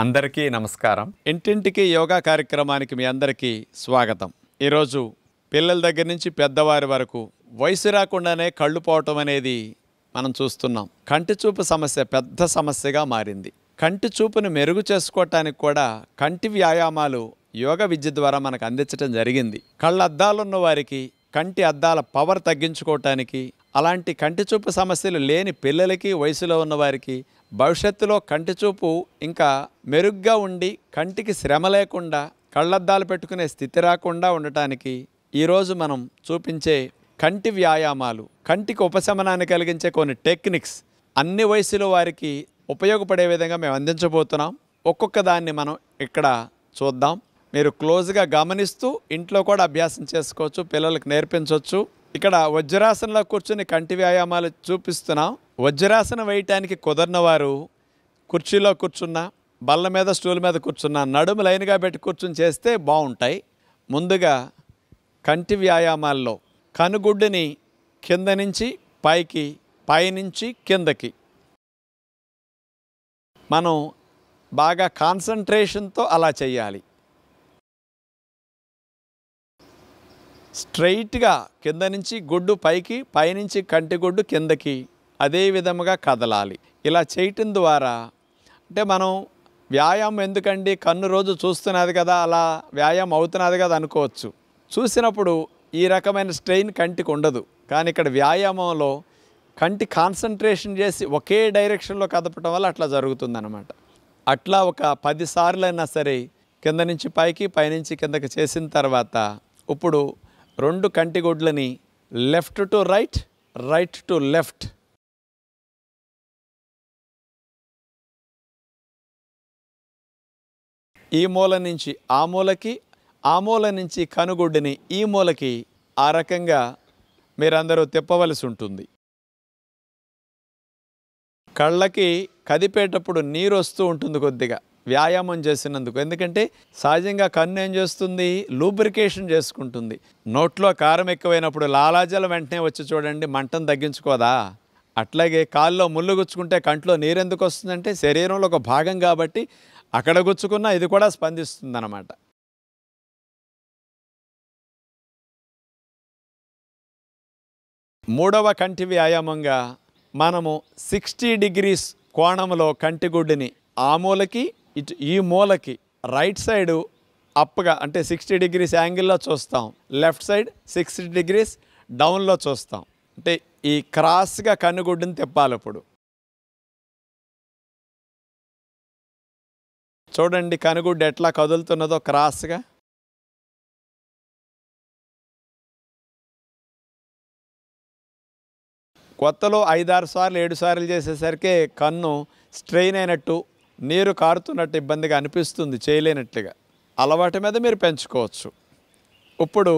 అందరికీ నమస్కారం. ఇంటింటికి యోగా కార్యక్రమానికి మీ అందరికీ స్వాగతం. ఈరోజు పిల్లల దగ్గర నుంచి పెద్దవారి వరకు వయసు రాకుండానే కళ్ళు పోవటం అనేది మనం చూస్తున్నాం. కంటి చూపు సమస్య పెద్ద సమస్యగా మారింది. కంటి చూపును మెరుగు చేసుకోవటానికి కూడా కంటి వ్యాయామాలు యోగా విద్య ద్వారా మనకు అందించడం జరిగింది. కళ్ళ అద్దాలున్న వారికి కంటి అద్దాల పవర్ తగ్గించుకోవటానికి, అలాంటి కంటి చూపు సమస్యలు లేని పిల్లలకి, వయసులో ఉన్నవారికి భవిష్యత్తులో కంటి చూపు ఇంకా మెరుగ్గా ఉండి కంటికి శ్రమ లేకుండా కళ్ళద్దాలు పెట్టుకునే స్థితి రాకుండా ఉండటానికి ఈరోజు మనం చూపించే కంటి వ్యాయామాలు, కంటికి ఉపశమనాన్ని కలిగించే కొన్ని టెక్నిక్స్ అన్ని వయసుల వారికి ఉపయోగపడే విధంగా మేము అందించబోతున్నాం. ఒక్కొక్క దాన్ని మనం ఇక్కడ చూద్దాం. మీరు క్లోజ్గా గమనిస్తూ ఇంట్లో కూడా అభ్యాసం చేసుకోవచ్చు, పిల్లలకు నేర్పించవచ్చు. ఇక్కడ వజ్రాసనంలో కూర్చుని కంటి వ్యాయామాలు చూపిస్తున్నాం. వజ్రాసనం వేయటానికి కుదరిన వారు కుర్చీలో కూర్చున్నా, బల్ల మీద స్టూల్ మీద కూర్చున్నా, నడుము లైన్గా పెట్టి కూర్చుని చేస్తే బాగుంటాయి. ముందుగా కంటి వ్యాయామాల్లో కనుగుడ్డుని కింద నుంచి పైకి, పైనుంచి కిందకి మనం బాగా కాన్సంట్రేషన్తో అలా చేయాలి. స్ట్రైట్గా కింద నుంచి గుడ్డు పైకి, పైనుంచి కంటి గుడ్డు కిందకి అదే విధముగా కదలాలి. ఇలా చేయటం ద్వారా అంటే మనం వ్యాయామం ఎందుకండి, కన్ను రోజు చూస్తున్నది కదా, అలా వ్యాయామం అవుతున్నది కదా అనుకోవచ్చు. చూసినప్పుడు ఈ రకమైన స్ట్రెయిన్ కంటికి ఉండదు. కానీ ఇక్కడ వ్యాయామంలో కంటి కాన్సంట్రేషన్ చేసి ఒకే డైరెక్షన్లో కదపటం వల్ల అట్లా జరుగుతుందన్నమాట. అట్లా ఒక 10 సార్లు అయినా సరే కింద నుంచి పైకి, పైనుంచి కిందకి చేసిన తర్వాత ఇప్పుడు 2 కంటిగుడ్లని left to right, right to left ఈ మూల నుంచి ఆ మూలకి, ఆ మూల నుంచి కనుగుడ్డుని ఈ మూలకి ఆ రకంగా మీరందరూ తిప్పవలసి ఉంటుంది. కళ్ళకి కదిపేటప్పుడు నీరు వస్తూ ఉంటుంది కొద్దిగా వ్యాయామం చేసినందుకు. ఎందుకంటే సహజంగా కన్ను ఏం చేస్తుంది, లూబ్రికేషన్ చేసుకుంటుంది. నోట్లో కారం ఎక్కువైనప్పుడు లాలాజలం వెంటనే వచ్చి చూడండి, మంటను తగ్గించుకోదా? అట్లాగే కాల్లో ముళ్ళు గుచ్చుకుంటే కంట్లో నీరు ఎందుకు వస్తుందంటే శరీరంలో ఒక భాగం కాబట్టి అక్కడ గుచ్చుకున్నా ఇది కూడా స్పందిస్తుంది అన్నమాట. మూడవ కంటి వ్యాయామంగా మనము 60 degrees కోణంలో కంటిగుడ్డుని ఆ మూలకి, ఇటు ఈ మూలకి రైట్ సైడు అప్గా అంటే 60 degrees యాంగిల్లో చూస్తాం, లెఫ్ట్ సైడ్ 60 degrees డౌన్లో చూస్తాం. అంటే ఈ క్రాస్గా కన్నుగుడ్డుని తిప్పాలి. ఇప్పుడు చూడండి కనుగుడ్డు ఎట్లా కదులుతున్నదో క్రాస్గా. కొత్తలో 5-6 సార్లు 7 సార్లు చేసేసరికి కన్ను స్ట్రెయిన్ అయినట్టు, నీరు కారుతున్నట్టు ఇబ్బందిగా అనిపిస్తుంది, చేయలేనట్లుగా. అలవాటు మీద మీరు పెంచుకోవచ్చు. ఇప్పుడు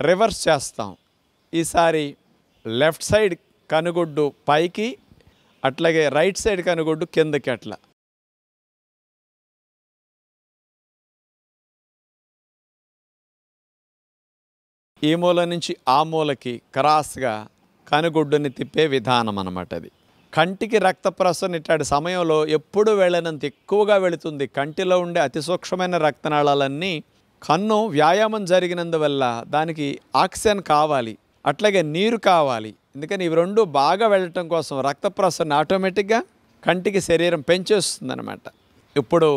రివర్స్ చేస్తాం. ఈసారి లెఫ్ట్ సైడ్ కనుగుడ్డు పైకి, అట్లాగే రైట్ సైడ్ కనుగుడ్డు కిందకి. అట్లా ఈ మూల నుంచి ఆ మూలకి క్రాస్గా కనుగుడ్డుని తిప్పే విధానం అన్నమాట. అది కంటికి రక్త ప్రసరణ ఇట్లాంటి సమయంలో ఎప్పుడు వెళ్ళనంత ఎక్కువగా వెళుతుంది. కంటిలో ఉండే అతి సూక్ష్మమైన రక్తనాళాలన్నీ కన్ను వ్యాయామం జరిగినందువల్ల దానికి ఆక్సిజన్ కావాలి, అట్లాగే నీరు కావాలి. ఎందుకని ఇవి రెండు బాగా వెళ్ళటం కోసం రక్త ప్రసరణ ఆటోమేటిక్గా కంటికి శరీరం పెంచేస్తుంది అన్నమాట. ఇప్పుడు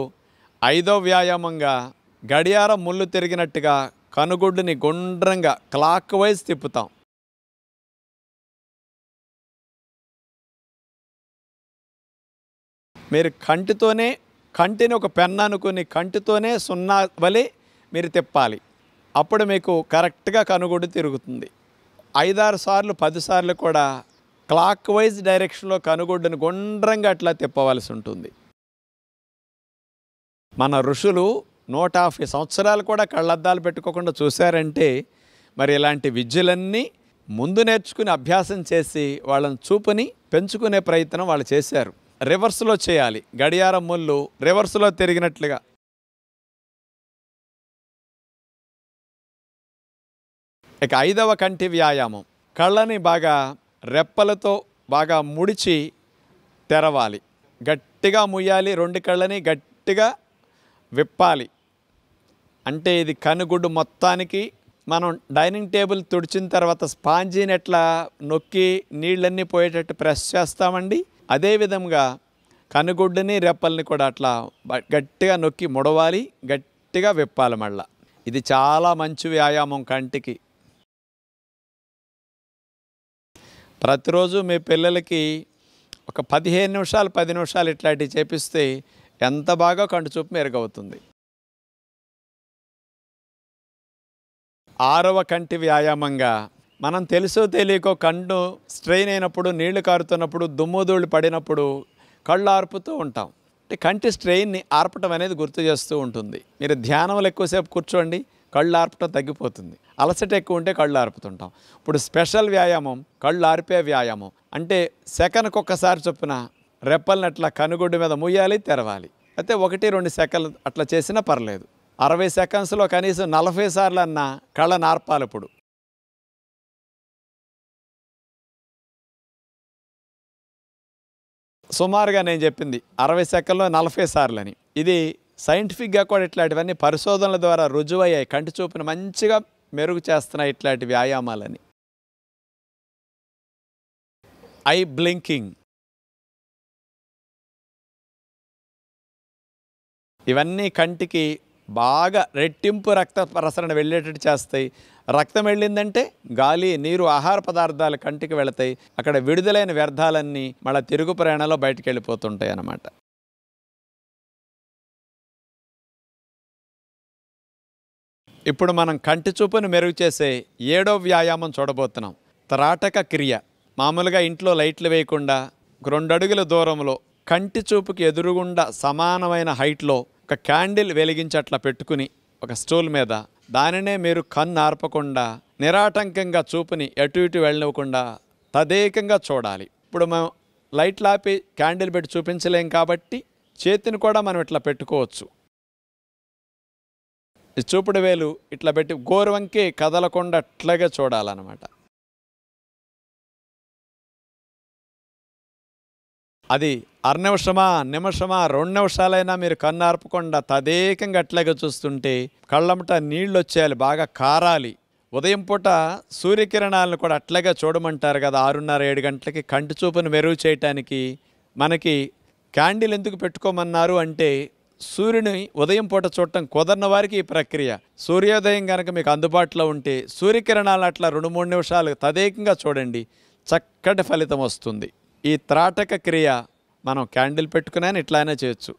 5వ వ్యాయామంగా గడియారం ముళ్ళు తిరిగినట్టుగా కనుగుడ్డుని గుండ్రంగా క్లాక్ వైజ్ తిప్పుతాం. మీరు కంటిని ఒక పెన్ అనుకుని కంటితోనే 0 వలె మీరు తిప్పాలి. అప్పుడు మీకు కరెక్ట్గా కనుగుడ్డు తిరుగుతుంది. 5-6 సార్లు 10 సార్లు కూడా క్లాక్ వైజ్ డైరెక్షన్లో కనుగుడ్డుని గుండ్రంగా అట్లా తిప్పవలసి ఉంటుంది. మన ఋషులు 150 సంవత్సరాలు కూడా కళ్ళద్దాలు పెట్టుకోకుండా చూశారంటే మరి ఇలాంటి విద్యలన్నీ ముందు నేర్చుకుని అభ్యాసం చేసి వాళ్ళని చూపుని పెంచుకునే ప్రయత్నం వాళ్ళు చేశారు. రివర్స్లో చేయాలి. గడియారం ముళ్ళు రివర్స్లో తిరిగినట్లుగా. ఇక 5వ కంటి వ్యాయామం, కళ్ళని బాగా రెప్పలతో బాగా ముడిచి తెరవాలి. గట్టిగా ముయ్యాలి, 2 కళ్ళని గట్టిగా విప్పాలి. అంటే ఇది కనుగుడ్డు మొత్తానికి మనం డైనింగ్ టేబుల్ తుడిచిన తర్వాత స్పాంజీని ఎట్లా నొక్కి నీళ్ళన్నీ పోయేటట్టు ప్రెస్ చేస్తామండి, అదేవిధంగా కనుగుడ్డుని రెప్పల్ని కూడా అట్లా గట్టిగా నొక్కి ముడవాలి, గట్టిగా విప్పాలి మళ్ళా. ఇది చాలా మంచి వ్యాయామం కంటికి. ప్రతిరోజు మీ పిల్లలకి ఒక 15 నిమిషాలు 10 నిమిషాలు ఇట్లాంటివి చేపిస్తే ఎంత బాగా కంటి చూపు మెరుగవుతుంది. 6వ కంటి వ్యాయామంగా మనం తెలుసో తెలియకో కన్ను స్ట్రెయిన్ అయినప్పుడు, నీళ్లు కారుతున్నప్పుడు, దుమ్ముధూళి పడినప్పుడు కళ్ళు ఆర్పుతూ ఉంటాం. అంటే కంటి స్ట్రెయిన్ని ఆర్పటం అనేది గుర్తు చేస్తూ ఉంటుంది. మీరు ధ్యానంలో ఎక్కువసేపు కూర్చోండి, కళ్ళు ఆర్పటం తగ్గిపోతుంది. అలసట ఎక్కువ ఉంటే కళ్ళు ఆర్పుతుంటాం. ఇప్పుడు స్పెషల్ వ్యాయామం కళ్ళు ఆర్పే వ్యాయామం. అంటే సెకన్కి ఒక్కసారి చొప్పున రెప్పల్ని అట్లా కనుగుడ్డు మీద ముయ్యాలి, తెరవాలి. అయితే 1-2 సెకన్లు అట్లా చేసినా పర్లేదు. 60 సెకండ్స్లో కనీసం 40 సార్లు అన్న కళ్ళను ఆర్పాలి. ఇప్పుడు సుమారుగా నేను చెప్పింది 60 సెకండ్లో 40 సార్లు అని. ఇది సైంటిఫిక్గా కూడా ఇట్లాంటివన్నీ పరిశోధనల ద్వారా రుజువయ్యాయి. కంటి చూపును మంచిగా మెరుగు చేస్తున్నాయి ఇట్లాంటి వ్యాయామాలని. ఐ బ్లింకింగ్, ఇవన్నీ కంటికి బాగా రెట్టింపు రక్త ప్రసరణ వెళ్ళేటట్టు చేస్తాయి. రక్తం వెళ్ళిందంటే గాలి, నీరు, ఆహార పదార్థాలు కంటికి వెళతాయి. అక్కడ విడుదలైన వ్యర్థాలన్నీ మళ్ళీ తిరుగు ప్రయాణంలో బయటికి వెళ్ళిపోతుంటాయి అన్నమాట. ఇప్పుడు మనం కంటి చూపును మెరుగు చేసే 7వ వ్యాయామం చూడబోతున్నాం. త్రాటక క్రియ. మామూలుగా ఇంట్లో లైట్లు వేయకుండా 2 అడుగుల దూరంలో కంటి చూపుకి ఎదురుగుండా సమానమైన హైట్లో ఒక క్యాండిల్ వెలిగించి అట్లా పెట్టుకుని ఒక స్టూల్ మీద దానినే మీరు కన్ను ఆర్పకుండా నిరాటంకంగా చూపుని ఎటు ఇటు వెళ్ళనివ్వకుండా తదేకంగా చూడాలి. ఇప్పుడు మనం లైట్లు ఆపి క్యాండిల్ పెట్టి చూపించలేం కాబట్టి చేతిని కూడా మనం ఇట్లా పెట్టుకోవచ్చు. ఈ చూపుడు వేలు ఇట్లా పెట్టి గోరువంకి కదలకుండా అట్లాగే చూడాలన్నమాట. అది నిమిషమా 2 నిమిషాలైనా మీరు కన్ను ఆర్పకుండా తదేకంగా అట్లాగే చూస్తుంటే కళ్ళమట నీళ్ళు వచ్చేయాలి, బాగా కారాలి. ఉదయం పూట సూర్యకిరణాలను కూడా అట్లాగే చూడమంటారు కదా, 6:30-7 గంటలకి కంటి చూపును మెరుగు చేయటానికి. మనకి క్యాండిల్ ఎందుకు పెట్టుకోమన్నారు అంటే సూర్యుని ఉదయం పూట చూడటం కుదరని వారికి ఈ ప్రక్రియ. సూర్యోదయం కనుక మీకు అందుబాటులో ఉంటే సూర్యకిరణాలను అట్లా 2-3 నిమిషాలు తదేకంగా చూడండి, చక్కటి ఫలితం వస్తుంది. ఈ త్రాటక క్రియ మనం క్యాండిల్ పెట్టుకునే ఇట్లానే చేయొచ్చు.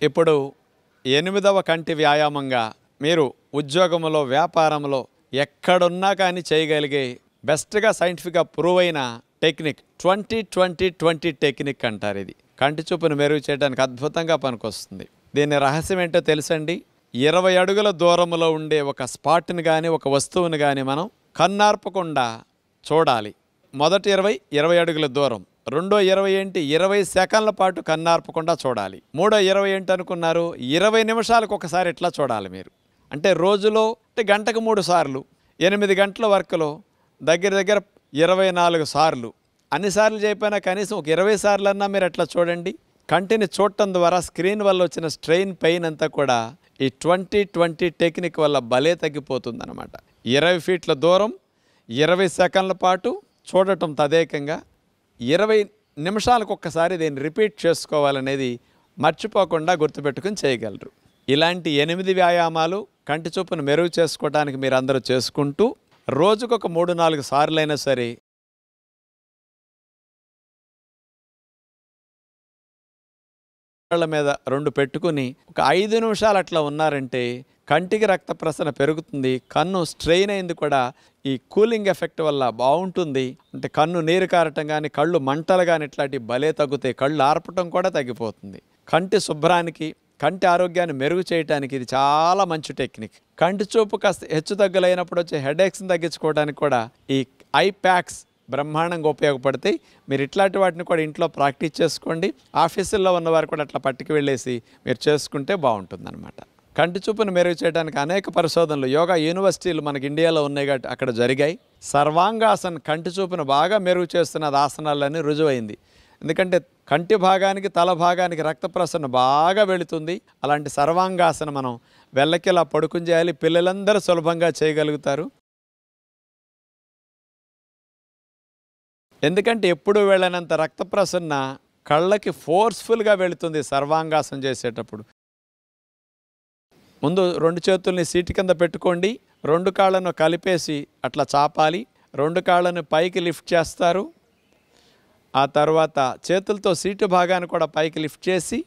ఇప్పుడు 8వ కంటి వ్యాయామంగా మీరు ఉద్యోగంలో, వ్యాపారంలో ఎక్కడున్నా కానీ చేయగలిగే బెస్ట్గా సైంటిఫిక్గా ప్రూవ్ అయిన టెక్నిక్ 20-20-20 టెక్నిక్ అంటారు. ఇది కంటి చూపును మెరుగు చేయడానికి అద్భుతంగా పనికొస్తుంది. దీని రహస్యం ఏంటో తెలుసండి. 20 అడుగుల దూరంలో ఉండే ఒక స్పాట్ని కానీ ఒక వస్తువుని కానీ మనం కన్నార్పకుండా చూడాలి. మొదటి 20 అడుగుల దూరం, రెండో 20 ఏంటి 20 సెకండ్ల పాటు కన్నార్పకుండా చూడాలి. మూడో 20 ఏంటి అనుకున్నారు, 20 నిమిషాలకు ఒకసారి ఇట్లా చూడాలి మీరు. అంటే రోజులో గంటకు 3 సార్లు, 8 గంటల వర్క్లో దగ్గర 24 సార్లు. అన్నిసార్లు చేయకపోయినా కనీసం ఒక 20 సార్లు అన్నా మీరు అట్లా చూడండి. కంటిని చూడటం ద్వారా స్క్రీన్ వల్ల వచ్చిన స్ట్రెయిన్, పెయిన్ అంతా కూడా ఈ 20-20 టెక్నిక్ వల్ల భలే తగ్గిపోతుంది అన్నమాట. 20 ఫీట్ల దూరం 20 సెకండ్ల పాటు చూడటం తదేకంగా 20 నిమిషాలకు ఒక్కసారి దీన్ని రిపీట్ చేసుకోవాలనేది మర్చిపోకుండా గుర్తుపెట్టుకుని చేయగలరు. ఇలాంటి 8 వ్యాయామాలు కంటి చూపును మెరుగు చేసుకోవడానికి మీరు అందరూ చేసుకుంటూ రోజుకొక 3-4 సార్లైనా సరే కళ్ళ మీద 2 పెట్టుకుని ఒక 5 నిమిషాలు అట్లా ఉన్నారంటే కంటికి రక్త ప్రసరణ పెరుగుతుంది. కన్ను స్ట్రెయిన్ అయింది కూడా ఈ కూలింగ్ ఎఫెక్ట్ వల్ల బాగుంటుంది. అంటే కన్ను నీరు కారటం కానీ, కళ్ళు మంటలు కానీ ఇట్లాంటివి భలే తగ్గుతాయి. కళ్ళు ఆర్పటం కూడా తగ్గిపోతుంది. కంటి శుభ్రానికి, కంటి ఆరోగ్యాన్ని మెరుగు చేయడానికి ఇది చాలా మంచి టెక్నిక్. కంటి చూపు కాస్త హెచ్చు తగ్గులైనప్పుడు వచ్చే హెడేక్స్ని తగ్గించుకోవడానికి కూడా ఈ ఐ ప్యాక్స్ బ్రహ్మాండంగా ఉపయోగపడతాయి. మీరు ఇట్లాంటి వాటిని కూడా ఇంట్లో ప్రాక్టీస్ చేసుకోండి. ఆఫీసుల్లో ఉన్నవారు కూడా అట్లా పట్టుకు వెళ్ళేసి మీరు చేసుకుంటే బాగుంటుందన్నమాట. కంటి చూపును మెరుగు చేయడానికి అనేక పరిశోధనలు యోగా యూనివర్సిటీలు మనకి ఇండియాలో ఉన్నాయి కాబట్టి అక్కడ జరిగాయి. సర్వాంగాసన్ కంటి చూపును బాగా మెరుగు చేస్తున్నది ఆసనాలని రుజువైంది. ఎందుకంటే కంటి భాగానికి తల భాగానికి రక్త ప్రసరణ బాగా వెళుతుంది. అలాంటి సర్వాంగాసన మనం వెళ్ళకిలా పడుకుని చేయాలి. పిల్లలందరూ సులభంగా చేయగలుగుతారు. ఎందుకంటే ఎప్పుడు వెళ్ళనంత రక్త ప్రసరణ కళ్ళకి ఫోర్స్ఫుల్గా వెళుతుంది సర్వాంగాసనం చేసేటప్పుడు. ముందు 2 చేతుల్ని సీటు కింద పెట్టుకోండి. 2 కాళ్ళను కలిపేసి అట్లా చాపాలి. 2 కాళ్ళను పైకి లిఫ్ట్ చేస్తారు. ఆ తర్వాత చేతులతో సీటు భాగాన్ని కూడా పైకి లిఫ్ట్ చేసి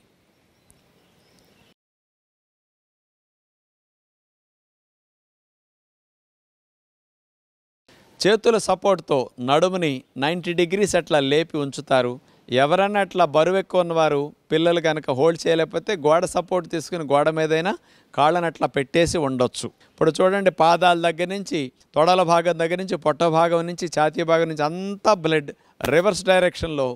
చేతుల సపోర్ట్తో నడుముని 90 డిగ్రీస్ అట్లా లేపి ఉంచుతారు. ఎవరన్నా అట్లా బరువు ఎక్కువ ఉన్నవారు పిల్లలు కనుక హోల్డ్ చేయలేకపోతే గోడ సపోర్ట్ తీసుకుని గోడ మీదైనా కాళ్ళని అట్లా పెట్టేసి ఉండొచ్చు. ఇప్పుడు చూడండి, పాదాల దగ్గర నుంచి తొడల భాగం దగ్గర నుంచి పొట్ట భాగం నుంచి ఛాతీ భాగం నుంచి అంతా బ్లడ్ రివర్స్ డైరెక్షన్లో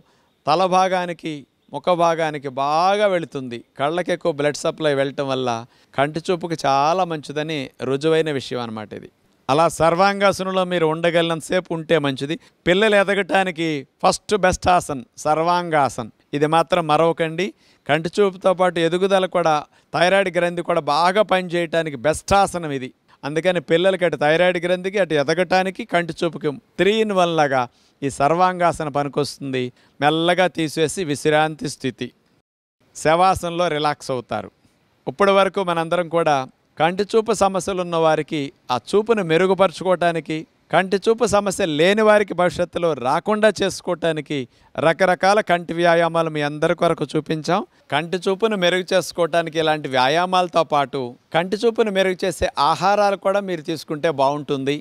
తల భాగానికి ముఖ భాగానికి బాగా వెళుతుంది. కళ్ళకి ఎక్కువ బ్లడ్ సప్లై వెళ్ళటం వల్ల కంటి చూపుకి చాలా మంచిదని రుజువైన విషయం అన్నమాట ఇది. అలా సర్వాంగాసనంలో మీరు ఉండగలిగినంతసేపు ఉంటే మంచిది. పిల్లలు ఎదగటానికి ఫస్ట్ బెస్ట్ ఆసన్ సర్వాంగాసన్. ఇది మాత్రం మరవకండి. కంటి చూపుతో పాటు ఎదుగుదల కూడా, థైరాయిడ్ గ్రంథి కూడా బాగా పనిచేయటానికి బెస్ట్ ఆసనం ఇది. అందుకని పిల్లలకి అటు థైరాయిడ్ గ్రంథికి అటు ఎదగటానికి కంటి చూపుకి 3 in 1 లాగా ఈ సర్వాంగాసన పనికొస్తుంది. మెల్లగా తీసివేసి విశ్రాంతి స్థితి శవాసనంలో రిలాక్స్ అవుతారు. ఇప్పటి వరకు మనందరం కూడా కంటి చూపు సమస్యలు ఉన్న వారికి ఆ చూపును మెరుగుపరుచుకోవటానికి, కంటి చూపు సమస్య లేని వారికి భవిష్యత్తులో రాకుండా చేసుకోవటానికి రకరకాల కంటి వ్యాయామాలు మీ అందరి కొరకు చూపించాం. కంటి చూపును మెరుగు చేసుకోవటానికి ఇలాంటి వ్యాయామాలతో పాటు కంటి చూపును మెరుగు చేసే ఆహారాలు కూడా మీరు తీసుకుంటే బాగుంటుంది.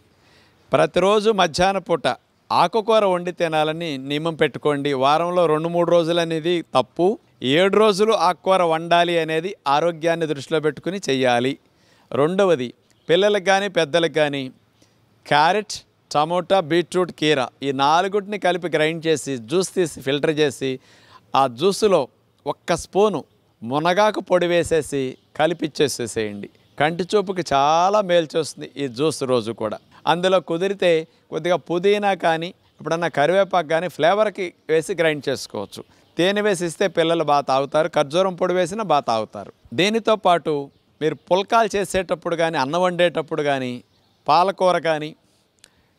ప్రతిరోజు మధ్యాహ్న పూట ఆకుకూర వండి తినాలని నియమం పెట్టుకోండి. వారంలో 2-3 రోజులు అనేది తప్పు. 7 రోజులు ఆకుకూర వండాలి అనేది ఆరోగ్యాన్ని దృష్టిలో పెట్టుకుని చెయ్యాలి. రెండవది, పిల్లలకు కానీ పెద్దలకు కానీ క్యారెట్, టమోటా, బీట్రూట్, కీర ఈ 4ని కలిపి గ్రైండ్ చేసి జ్యూస్ తీసి ఫిల్టర్ చేసి ఆ జ్యూసులో 1 స్పూను మునగాకు పొడి వేసేసి కలిపిచ్చేసేసేయండి. కంటి చూపుకి చాలా మేలు చేస్తుంది ఈ జ్యూస్ రోజు కూడా. అందులో కుదిరితే కొద్దిగా పుదీనా కానీ ఎప్పుడన్నా కరివేపాకు కానీ ఫ్లేవర్కి వేసి గ్రైండ్ చేసుకోవచ్చు. తేనె వేసి ఇస్తే పిల్లలు బాగా తాగుతారు. ఖర్జూరం పొడి వేసినా బాగా తాగుతారు. దీనితో పాటు మీరు పుల్కాలు చేసేటప్పుడు కానీ, అన్నం వండేటప్పుడు కానీ, పాలకూర కానీ,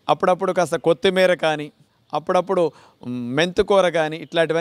అప్పుడప్పుడు కాస్త కొత్తిమీర కానీ, అప్పుడప్పుడు మెంతికూర కానీ ఇట్లాంటివన్నీ